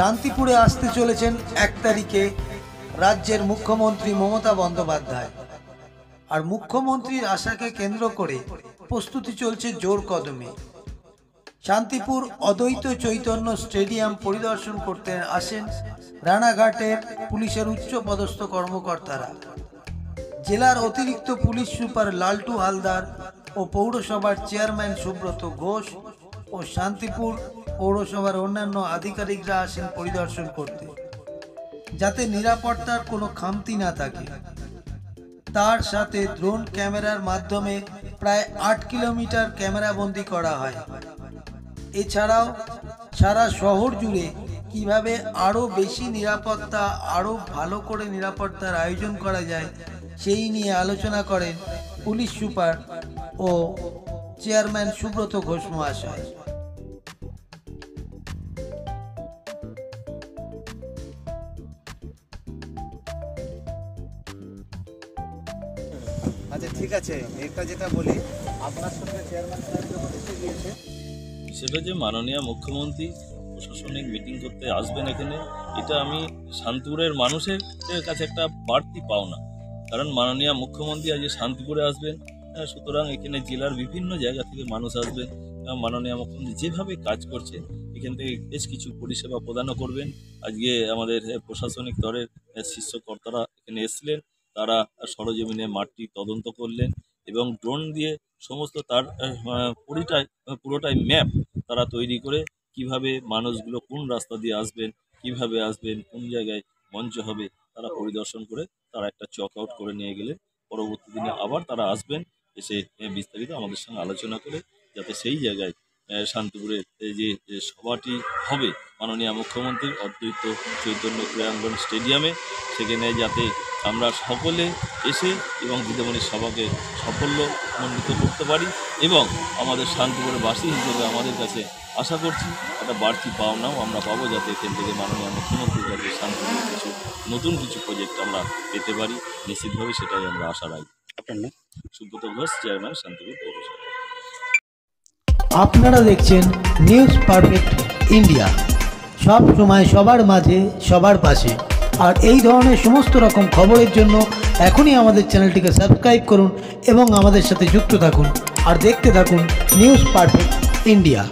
শান্তিপুরে আসতে চলেছেন 1 তারিখে রাজ্যের মুখ্যমন্ত্রী মমতা বন্দ্যোপাধ্যায়। আর মুখ্যমন্ত্রীর আশাকে কেন্দ্র করে প্রস্তুতি চলছে জোর কদমে। শান্তিপুর অদ্বৈত চৈতন্য স্টেডিয়াম পরিদর্শন করতে আসেন রানাঘাটের পুলিশের উচ্চ পদস্থ কর্মকর্তারা। জেলার অতিরিক্ত পুলিশ সুপার লালটু হালদার ও পৌরসভার চেয়ারম্যান সুব্রত ঘোষ ও শান্তিপুর পৌরসভার অন্যান্য আধিকারিকরা আসেন পরিদর্শন করতে, যাতে নিরাপত্তার কোনো খামতি না থাকে। তার সাথে ড্রোন ক্যামেরার মাধ্যমে প্রায় 8 কিলোমিটার ক্যামেরাবন্দি করা হয়। এছাড়াও সারা শহর জুড়ে কিভাবে আরও বেশি নিরাপত্তা, আরও ভালো করে নিরাপত্তার আয়োজন করা যায় সেই নিয়ে আলোচনা করেন পুলিশ সুপার ও চেয়ারম্যান সুব্রত ঘোষ মহাশয়। আচ্ছা ঠিক আছে, একটা যেটা বলি, আপনার সঙ্গে চেয়ারম্যান সাহেব যখন এসে গিয়েছে হিসেবে যে মাননীয় মুখ্যমন্ত্রী প্রশাসনিক মিটিং করতে আসবেন এখানে, এটা আমি শান্তিপুরের মানুষের কাছে একটা বাড়তি পাওনা। কারণ মাননীয় মুখ্যমন্ত্রী আজ শান্তিপুরে আসবেন, সুতরাং এখানে জেলার বিভিন্ন জায়গা থেকে মানুষ আসবেন। মাননীয় মুখ্যমন্ত্রী যেভাবে কাজ করছে এখান থেকে বেশ কিছু পরিষেবা প্রদানও করবেন। আজকে আমাদের প্রশাসনিক স্তরের শীর্ষ কর্তারা এখানে এসছিলেন, তারা সরজমিনে মাঠটি তদন্ত করলেন এবং ড্রোন দিয়ে সমস্ত তার পুরোটাই ম্যাপ তারা তৈরি করে কিভাবে মানুষগুলো কোন রাস্তা দিয়ে আসবেন, কিভাবে আসবেন, কোন জায়গায় মঞ্চ হবে, তারা পরিদর্শন করে তারা একটা চক আউট করে নিয়ে গেলে পরবর্তী দিনে আবার তারা আসবেন, এসে বিস্তারিত আমাদের সঙ্গে আলোচনা করে যাতে সেই জায়গায় শান্তিপুরের যে সভাটি হবে মাননীয় মুখ্যমন্ত্রীর অদ্বৈত চৈতন্য ক্রীড়াঙ্গন স্টেডিয়ামে, সেখানে যাতে আমরা সকলে এসে এবং দিদিমণির সভাকে সাফল্যমণ্ডিত করতে পারি এবং আমাদের শান্তিপুরের বাসী হিসেবে আমাদের কাছে আশা করছি একটা বাড়তি পাওনাও আমরা পাবো, যাতে এখান থেকে মাননীয় মুখ্যমন্ত্রীর কাছে শান্তিপুরের নতুন কিছু প্রজেক্ট আমরা পেতে পারি। নিশ্চিতভাবে সেটাই আমরা আশা রাখি। আপনার নাম? সুব্রত ঘোষ, চেয়ারম্যান, শান্তিপুর পৌরসভা। আপনারা দেখছেন নিউজ পারফেক্ট ইন্ডিয়া, সব সময় সবার মাঝে সবার পাশে। আর এই ধরনের সমস্ত রকম খবরের জন্য এখনই আমাদের চ্যানেলটিকে সাবস্ক্রাইব করুন এবং আমাদের সাথে যুক্ত থাকুন আর দেখতে থাকুন নিউজ পারফেক্ট ইন্ডিয়া।